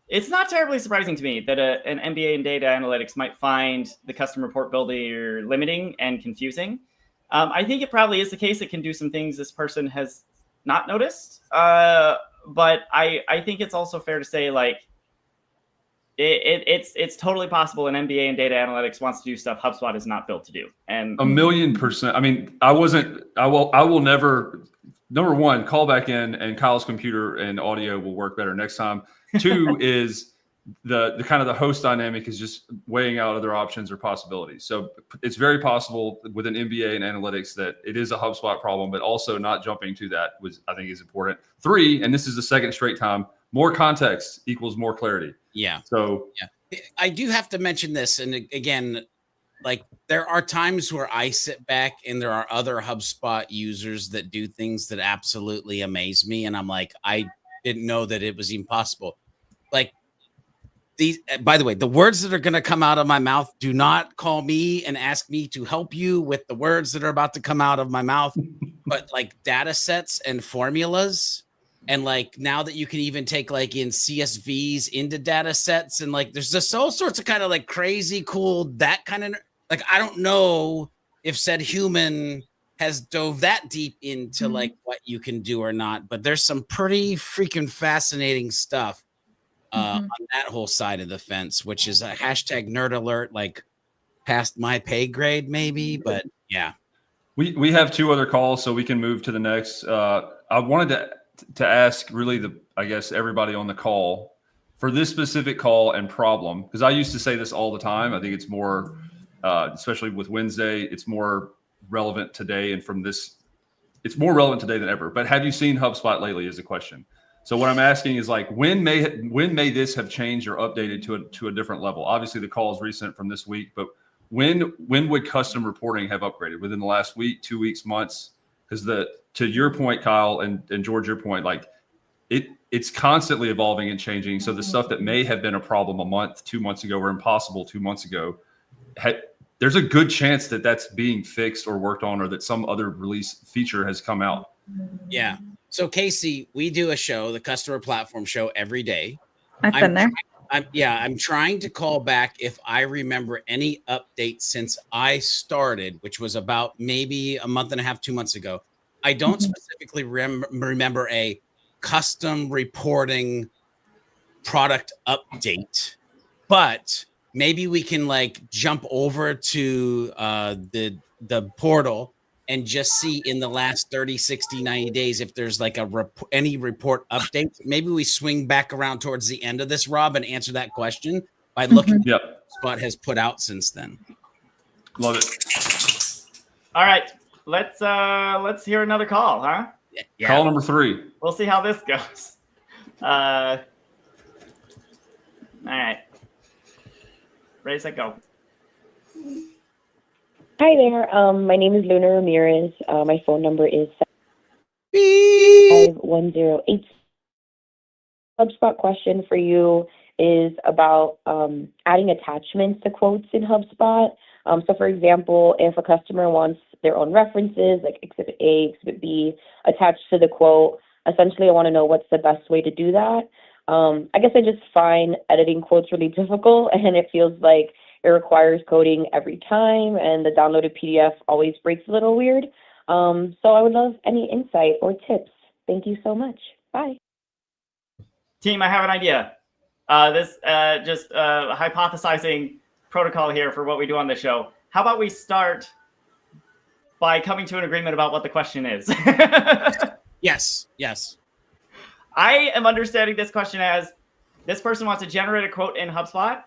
D: it's not terribly surprising to me that an MBA in data analytics might find the custom report builder limiting and confusing. I think it probably is the case. It can do some things this person has not noticed. But I think it's also fair to say like it's totally possible an MBA in data analytics wants to do stuff HubSpot is not built to do. And
A: 1,000,000%. I mean, I will never, number one, call back in and Kyle's computer and audio will work better next time. Two is the kind of the host dynamic is just weighing out other options or possibilities. So it's very possible with an MBA in analytics that it is a HubSpot problem, but also not jumping to that I think is important. Three, and this is the second straight time, more context equals more clarity.
C: Yeah.
A: So
C: yeah, I do have to mention this. And again, like there are times where I sit back and there are other HubSpot users that do things that absolutely amaze me. And I'm like, I didn't know that it was even possible. Like, these, by the way, the words that are going to come out of my mouth, do not call me and ask me to help you with the words that are about to come out of my mouth. But like data sets and formulas, and like now that you can even take like in CSVs into data sets, and like there's just all sorts of kind of like crazy cool that kind of like I don't know if said human has dove that deep into like what you can do or not, but there's some pretty freaking fascinating stuff on that whole side of the fence, which is a hashtag nerd alert, like past my pay grade maybe, but yeah.
A: We have two other calls, so we can move to the next. I wanted to ask really I guess everybody on the call for this specific call and problem, because I used to say this all the time. I think it's more, especially with Wednesday, it's more relevant today. And it's more relevant today than ever. But have you seen HubSpot lately is the question. So what I'm asking is like, when may this have changed or updated to a different level? Obviously the call is recent from this week, but when would custom reporting have upgraded? Within the last week, 2 weeks, months? Because to your point, Kyle, and George, your point, like it's constantly evolving and changing. So the stuff that may have been a problem a month, 2 months ago, or impossible 2 months ago, there's a good chance that that's being fixed or worked on, or that some other release feature has come out.
C: Yeah. So Casey, we do a show, the Customer Platform Show, every day.
E: I've been there.
C: I'm trying to call back if I remember any updates since I started, which was about maybe a month and a half, 2 months ago. I don't specifically remember a custom reporting product update, but maybe we can like jump over to the portal and just see in the last 30, 60, 90 days if there's like any report updates. Maybe we swing back around towards the end of this, Rob, and answer that question by looking at what HubSpot has put out since then.
A: Love it.
D: All right, let's hear another call, huh?
C: Yeah.
A: Call number 3.
D: We'll see how this goes. All right. Ready, set, go.
J: Hi there. My name is Luna Ramirez. My phone number is 5108. HubSpot question for you is about adding attachments to quotes in HubSpot. So for example, if a customer wants their own references, like Exhibit A, Exhibit B, attached to the quote, essentially I want to know what's the best way to do that. I guess I just find editing quotes really difficult, and it feels like it requires coding every time, and the downloaded PDF always breaks a little weird. So I would love any insight or tips. Thank you so much. Bye.
D: Team, I have an idea. This just hypothesizing protocol here for what we do on the show. How about we start by coming to an agreement about what the question is?
C: Yes.
D: I am understanding this question as this person wants to generate a quote in HubSpot,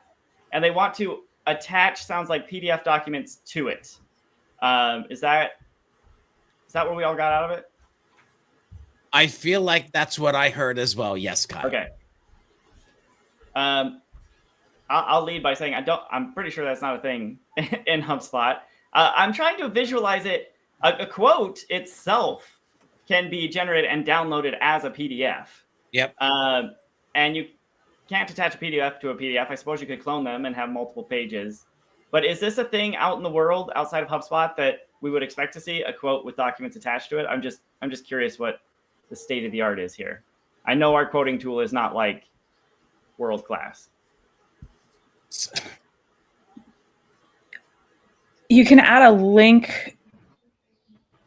D: and they want to attach, sounds like PDF documents to it. Is that what we all got out of it?
C: I feel like that's what I heard as well. Yes, Kyle.
D: Okay. I'll lead by saying I'm pretty sure that's not a thing in HubSpot. I'm trying to visualize it. A quote itself can be generated and downloaded as a PDF.
C: Yep.
D: And you can't attach a PDF to a PDF. I suppose you could clone them and have multiple pages. But is this a thing out in the world outside of HubSpot that we would expect to see, a quote with documents attached to it? I'm just curious what the state of the art is here. I know our quoting tool is not like world class.
E: You can add a link.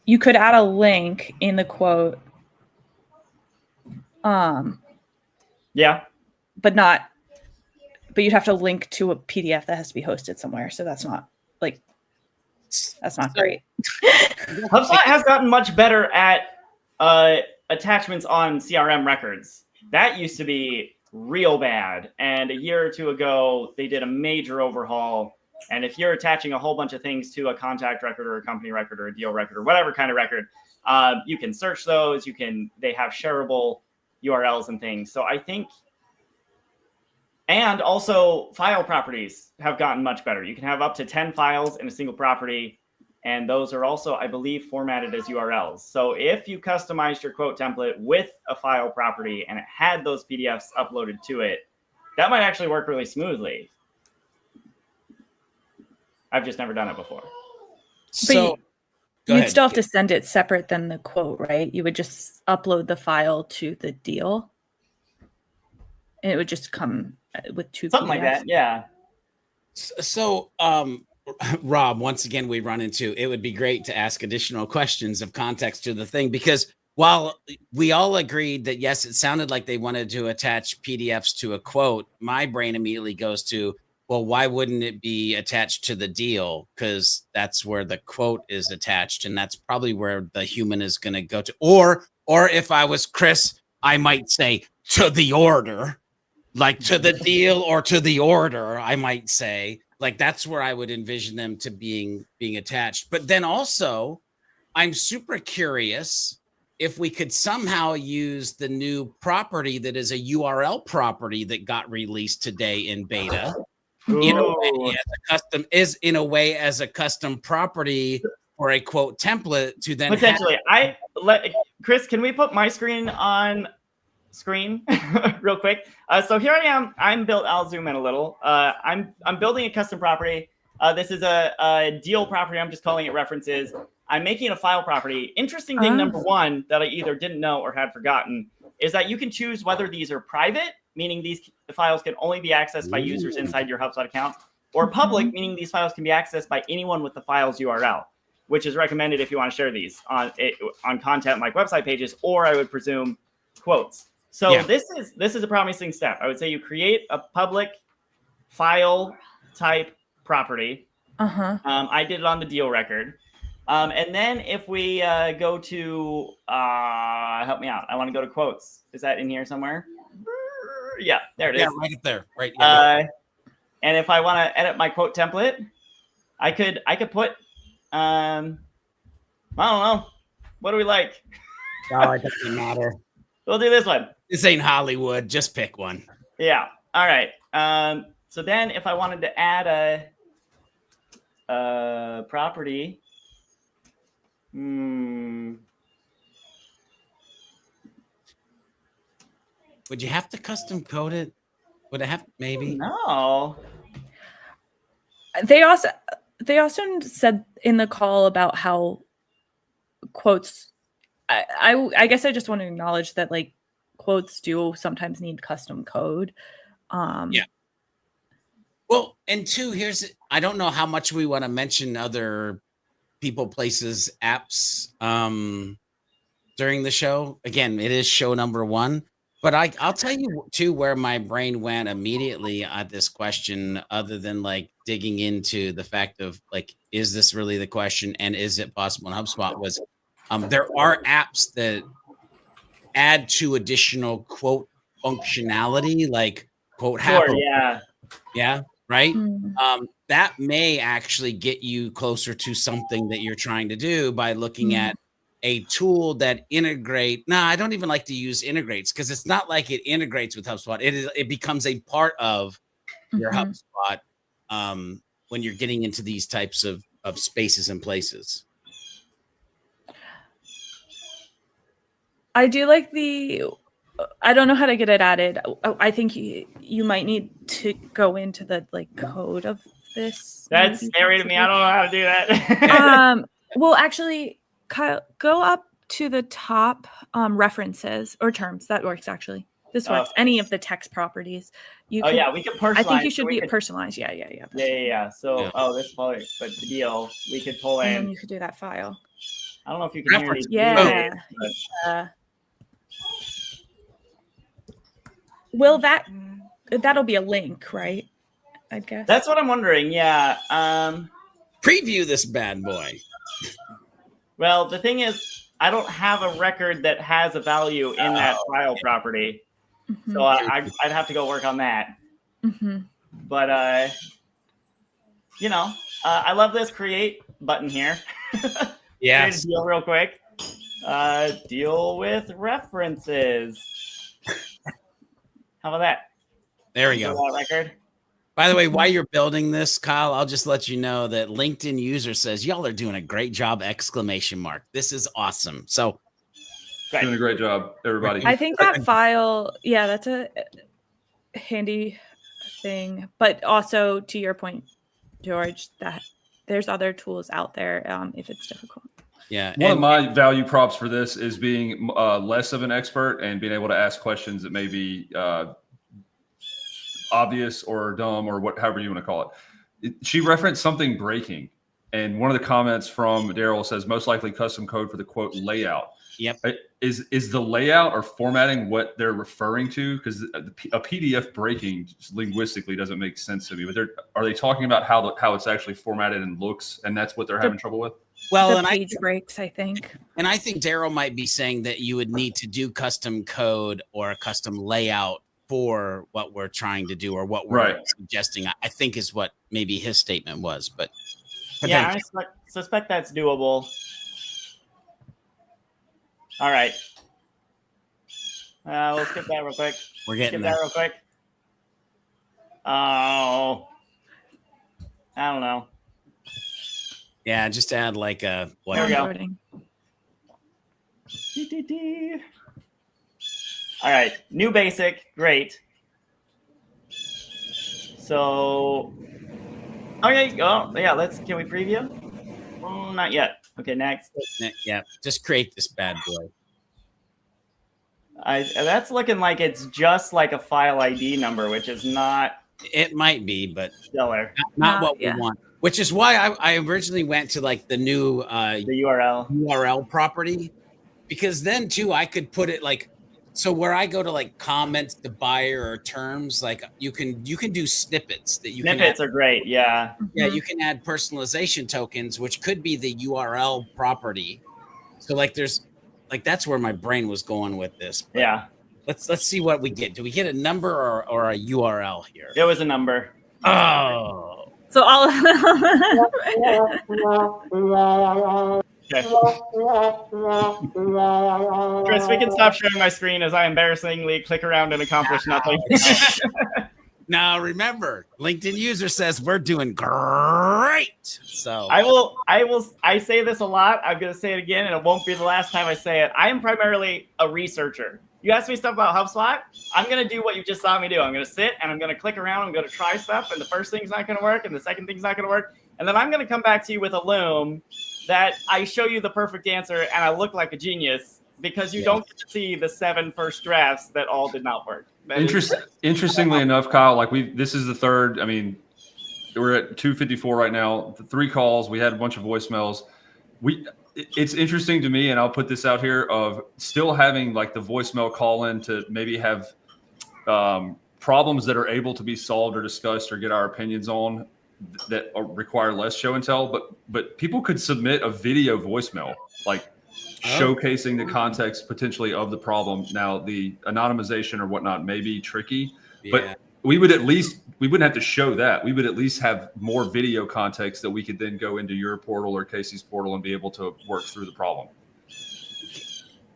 E: You could add a link in the quote.
D: Yeah.
E: But you'd have to link to a PDF that has to be hosted somewhere. So that's not great.
D: HubSpot has gotten much better at attachments on CRM records. That used to be real bad. And a year or two ago, they did a major overhaul. And if you're attaching a whole bunch of things to a contact record or a company record or a deal record or whatever kind of record, you can search those. They have shareable URLs and things. So I think, and also file properties have gotten much better. You can have up to 10 files in a single property. And those are also, I believe, formatted as URLs. So if you customized your quote template with a file property and it had those PDFs uploaded to it, that might actually work really smoothly. I've just never done it before.
E: So you'd still have to send it separate than the quote, right? You would just upload the file to the deal, and it would just come with two
D: something
E: PDFs.
D: Like that. Yeah.
C: So, Rob, once again, we run into, it would be great to ask additional questions of context to the thing, because while we all agreed that, yes, it sounded like they wanted to attach PDFs to a quote, my brain immediately goes to, well, why wouldn't it be attached to the deal? Because that's where the quote is attached, and that's probably where the human is going to go to. Or if I was Chris, I might say to the order, like to the deal or to the order, I might say. Like that's where I would envision them to being attached. But then also, I'm super curious if we could somehow use the new property that is a URL property that got released today in beta. In a way as a custom property or a quote template to then
D: potentially. Chris, can we put my screen on screen real quick. So here I am. I'm built. I'll zoom in a little. I'm building a custom property. This is a deal property. I'm just calling it references. I'm making a file property. Interesting thing number one that I either didn't know or had forgotten is that you can choose whether these are private, meaning these files can only be accessed by users inside your HubSpot account, or public, meaning these files can be accessed by anyone with the files URL, which is recommended if you want to share these on content like website pages, or I would presume quotes. So this is a promising step. I would say you create a public file type property. I did it on the deal record. And then if we go to, help me out. I want to go to quotes. Is that in here somewhere? Yeah, there it is.
C: Yeah, right up there. Right. Yeah.
D: And if I want to edit my quote template, I could put, I don't know. What do we like?
C: Oh, it doesn't matter.
D: We'll do this one.
C: This ain't Hollywood. Just pick one.
D: Yeah. All right. So then if I wanted to add a property,
C: would you have to custom code it? Would it have maybe?
D: No.
E: They also said in the call about how quotes. I guess I just want to acknowledge that like quotes do sometimes need custom code.
C: Yeah. Well, and two, I don't know how much we want to mention other people, places, apps during the show. Again, it is show number 1. But I'll tell you too where my brain went immediately at this question, other than like digging into the fact of like, is this really the question and is it possible in HubSpot? Was there are apps that add to additional quote functionality, like quote Helper. Yeah, right. That may actually get you closer to something that you're trying to do by looking at a tool that I don't even like to use integrates, because it's not like it integrates with HubSpot. It becomes a part of your HubSpot when you're getting into these types of spaces and places.
E: I do like I don't know how to get it added. I think you might need to go into the like code of this.
D: That's scary to me. I don't know how to do that.
E: Well, actually, Kyle, go up to the top references or terms. That works actually. This works. Any of the text properties.
D: We can personalize.
E: I think you should be personalized. Yeah.
D: So, this part, but the deal, we could pull in.
E: And then you could do that file.
D: I don't know if you can hear me.
E: Yeah. Will that'll be a link, right? I guess.
D: That's what I'm wondering. Yeah.
C: Preview this bad boy.
D: Well, the thing is, I don't have a record that has a value in that file property. So I'd have to go work on that. But, I love this create button here.
C: Yes.
D: Create a deal real quick. Deal with references. How about that?
C: There we go.
D: Record.
C: By the way, while you're building this, Kyle, I'll just let you know that LinkedIn user says y'all are doing a great job! ! This is awesome. So
A: doing a great job, everybody.
E: I think that file, that's a handy thing. But also to your point, George, that there's other tools out there if it's difficult.
C: Yeah.
A: One of my value props for this is being less of an expert and being able to ask questions that may be obvious or dumb or however you want to call it. She referenced something breaking. And one of the comments from Daryl says, most likely custom code for the quote layout.
C: Yep.
A: Is the layout or formatting what they're referring to? Because a PDF breaking linguistically doesn't make sense to me. But are they talking about how it's actually formatted and looks, and that's what they're having trouble with?
C: Well,
E: the page breaks, I think.
C: And I think Daryl might be saying that you would need to do custom code or a custom layout for what we're trying to do or what we're suggesting. I think is what maybe his statement was. But
D: yeah, I suspect that's doable. All right. We'll skip that real quick.
C: We're getting
D: skip that real quick. Oh, I don't know.
C: Yeah, just add like a
D: whatever. There we go. All right, new basic, great. So, okay, oh yeah, can we preview? Not yet. Okay, next.
C: Yeah, just create this bad boy.
D: That's looking like it's just like a file ID number, which is not.
C: It might be, but
D: stellar.
C: Not what we want. Which is why I originally went to like the new
D: the
C: URL property, because then too I could put it like, so where I go to like comments, the buyer or terms, like you can do snippets that you
D: snippets are great. Yeah.
C: Yeah, you can add personalization tokens, which could be the URL property. So like there's like that's where my brain was going with this. But
D: yeah.
C: Let's see what we get. Do we get a number or a URL here?
D: It was a number.
C: Oh.
E: So all
D: Okay. Chris, we can stop sharing my screen as I embarrassingly click around and accomplish nothing.
C: Now remember, LinkedIn user says we're doing great. So
D: I say this a lot. I'm going to say it again, and it won't be the last time I say it. I am primarily a researcher. You ask me stuff about HubSpot, I'm going to do what you just saw me do. I'm going to sit and I'm going to click around. I'm going to try stuff, and the first thing's not going to work, and the second thing's not going to work. And then I'm going to come back to you with a loom that I show you the perfect answer, and I look like a genius because you don't get to see the 7 first drafts that all did not work.
A: Interestingly enough, Kyle, like this is the third. I mean, we're at 254 right now. The 3 calls. We had a bunch of voicemails. It's interesting to me, and I'll put this out here, of still having like the voicemail call in to maybe have problems that are able to be solved or discussed or get our opinions on that require less show and tell. But people could submit a video voicemail, like showcasing the context potentially of the problem. Now, the anonymization or whatnot may be tricky, but we wouldn't have to show that. We would at least have more video context that we could then go into your portal or Casey's portal and be able to work through the problem.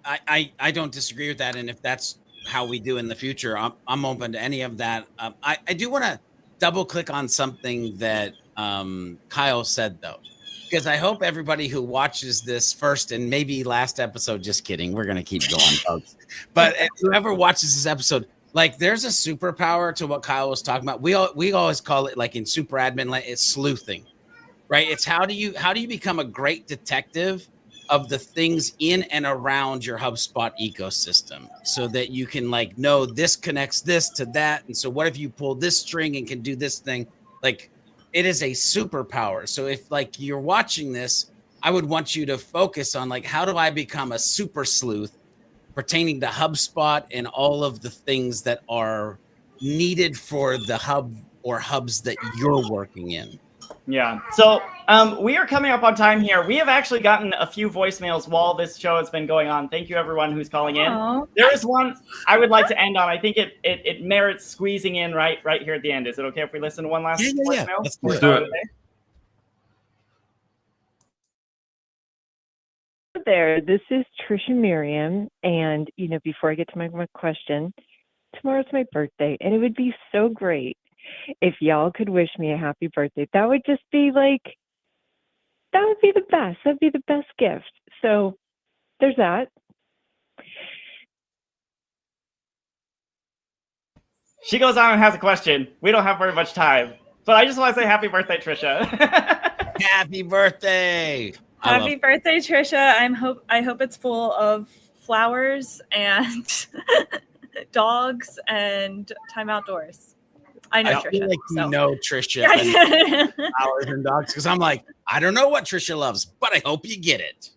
C: I don't disagree with that. And if that's how we do in the future, I'm open to any of that. I do want to double click on something that Kyle said though, because I hope everybody who watches this first and maybe last episode, just kidding, we're going to keep going, folks. But whoever watches this episode, like there's a superpower to what Kyle was talking about. We always call it, like in super admin, like it's sleuthing, right? It's how do you become a great detective of the things in and around your HubSpot ecosystem, so that you can like know this connects this to that. And so what if you pull this string and can do this thing? Like it is a superpower. So if like you're watching this, I would want you to focus on like, how do I become a super sleuth pertaining to HubSpot and all of the things that are needed for the hub or hubs that you're working in.
D: Yeah. So we are coming up on time here. We have actually gotten a few voicemails while this show has been going on. Thank you, everyone who's calling in.
E: Aww.
D: There is one I would like to end on. I think it merits squeezing in right here at the end. Is it okay if we listen to one last voicemail?
C: Yeah.
A: Let's do it.
I: There, this is Trisha Miriam, and before I get to my question, tomorrow's my birthday, and it would be so great if y'all could wish me a happy birthday. That would just be like, that would be the best. That'd be the best gift. So there's that.
D: She goes on and has a question. We don't have very much time, but I just want to say happy birthday, Trisha.
C: Happy birthday.
E: Happy birthday, Trisha. I hope it's full of flowers and dogs and time outdoors. I know Trisha.
C: Feel like
E: so.
C: Trisha and flowers and dogs, because I'm like, I don't know what Trisha loves, but I hope you get it.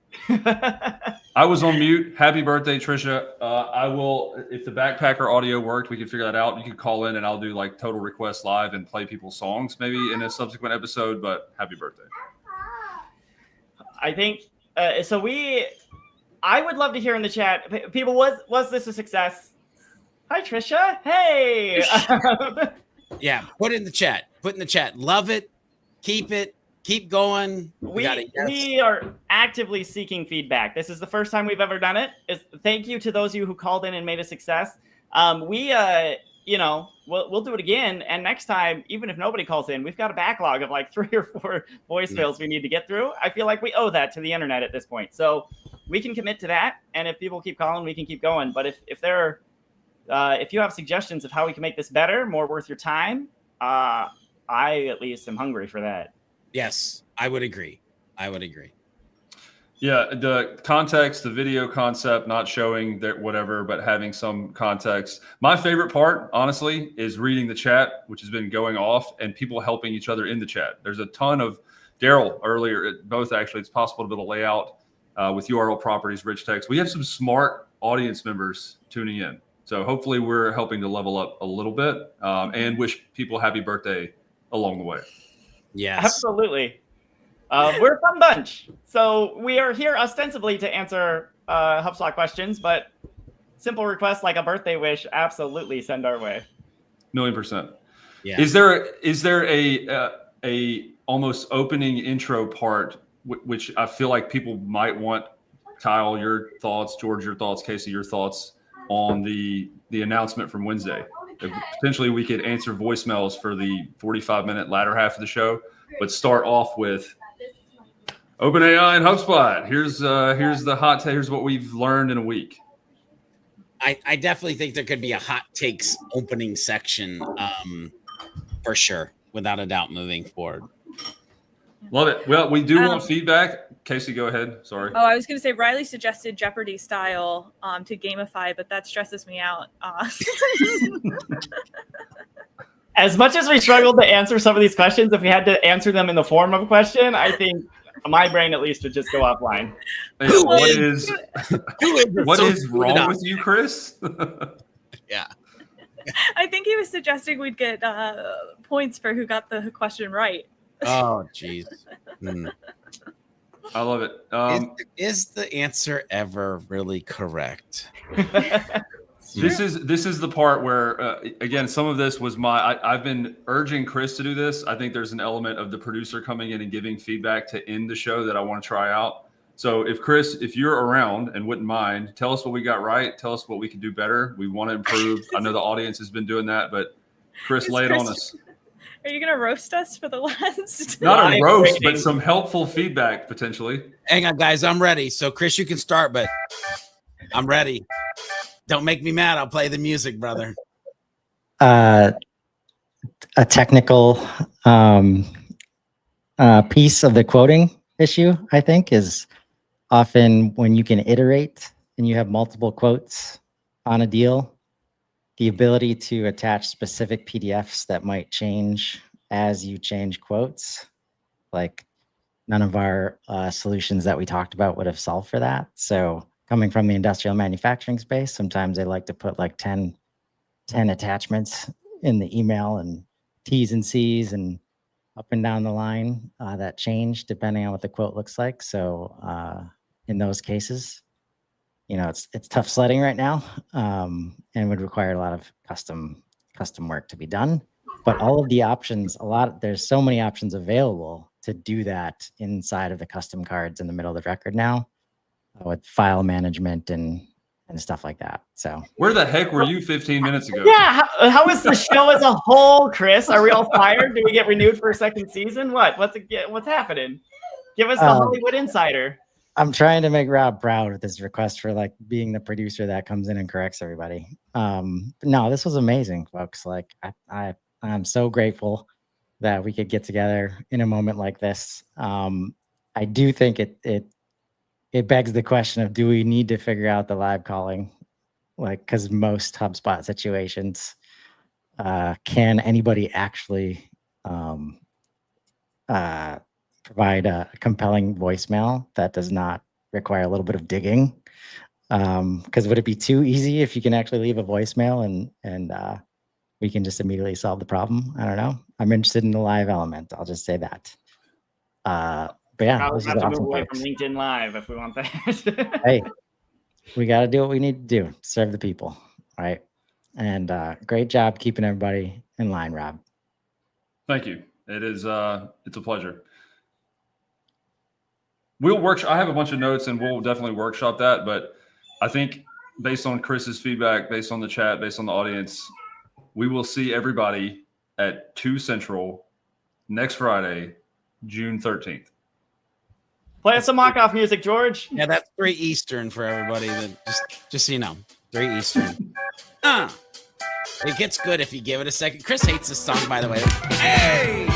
A: I was on mute. Happy birthday, Trisha. I will, if the backpacker audio worked, we could figure that out. You could call in and I'll do like total request live and play people's songs maybe in a subsequent episode, but happy birthday.
D: I think so. I would love to hear in the chat, people. Was this a success? Hi, Trisha. Hey.
C: Yeah, put it in the chat. Put in the chat. Love it. Keep it. Keep going.
D: We are actively seeking feedback. This is the first time we've ever done it. Thank you to those of you who called in and made a success. We'll do it again. And next time, even if nobody calls in, we've got a backlog of like 3 or 4 voicemails we need to get through. I feel like we owe that to the internet at this point. So we can commit to that. And if people keep calling, we can keep going. But if there are if you have suggestions of how we can make this better, more worth your time, I at least am hungry for that.
C: Yes, I would agree.
A: Yeah, the context, the video concept, not showing that whatever, but having some context. My favorite part, honestly, is reading the chat, which has been going off, and people helping each other in the chat. There's a ton of Daryl earlier, both actually. It's possible to build a layout with URL properties, rich text. We have some smart audience members tuning in. So hopefully we're helping to level up a little bit and wish people happy birthday along the way.
C: Yes.
D: Absolutely. We're a fun bunch. So we are here ostensibly to answer HubSpot questions, but simple requests like a birthday wish, absolutely send our way.
A: 1,000,000%.
C: Yeah.
A: Is there a almost opening intro part, which I feel like people might want? Kyle, your thoughts, George, your thoughts, Casey, your thoughts on the announcement from Wednesday. Potentially we could answer voicemails for the 45-minute latter half of the show, but start off with OpenAI and HubSpot. Here's the hot take. Here's what we've learned in a week.
C: I definitely think there could be a hot takes opening section for sure, without a doubt, moving forward.
A: Love it. Well, we do want feedback. Casey, go ahead. Sorry.
E: Oh, I was going to say Riley suggested Jeopardy style to gamify, but that stresses me out.
D: As much as we struggled to answer some of these questions, if we had to answer them in the form of a question, I think my brain at least would just go offline.
A: Hey, what is wrong with you, Chris?
C: Yeah.
E: I think he was suggesting we'd get points for who got the question right.
C: Oh, jeez.
A: I love it.
C: Is the answer ever really correct?
A: This is the part where again, some of this was I've been urging Chris to do this. I think there's an element of the producer coming in and giving feedback to end the show that I want to try out. So if you're around and wouldn't mind, tell us what we got right. Tell us what we can do better. We want to improve. I know the audience has been doing that, but Chris, lay it on us.
E: Are you going to roast us for the last?
A: Not a roast, but some helpful feedback potentially.
C: Hang on, guys. I'm ready. So, Chris, you can start, but I'm ready. Don't make me mad. I'll play the music, brother.
B: A technical piece of the quoting issue, I think, is often when you can iterate and you have multiple quotes on a deal, the ability to attach specific PDFs that might change as you change quotes. Like none of our solutions that we talked about would have solved for that. So coming from the industrial manufacturing space, sometimes they like to put like 10 attachments in the email and T's and C's and up and down the line that change depending on what the quote looks like. So in those cases, you know, it's tough sledding right now and would require a lot of custom work to be done. But all of the options, there's so many options available to do that inside of the custom cards in the middle of the record now with file management and stuff like that. So
A: where the heck were you 15 minutes ago?
D: Yeah, how is the show as a whole, Chris? Are we all fired? Do we get renewed for a second season? What's happening? Give us the Hollywood Insider.
B: I'm trying to make Rob proud with this request for like being the producer that comes in and corrects everybody. No, this was amazing, folks. Like I'm so grateful that we could get together in a moment like this. I do think it begs the question of, do we need to figure out the live calling? Like, because most HubSpot situations, can anybody actually provide a compelling voicemail that does not require a little bit of digging? Because would it be too easy if you can actually leave a voicemail and we can just immediately solve the problem? I don't know. I'm interested in the live element. I'll just say that. But yeah,
D: Probably
B: this
D: have
B: is
D: to
B: awesome,
D: move away
B: folks.
D: from LinkedIn Live if we want that.
B: Hey, we got to do what we need to do, serve the people, right? And great job keeping everybody in line, Rob.
A: Thank you. It is it's a pleasure. I have a bunch of notes and we'll definitely workshop that, but I think based on Chris's feedback, based on the chat, based on the audience, we will see everybody at 2 Central next Friday, June 13th.
D: Play us some mock-off music, George.
C: Yeah, that's 3 Eastern for everybody. That just so you know, 3 Eastern. It gets good if you give it a second. Chris hates this song, by the way. Hey!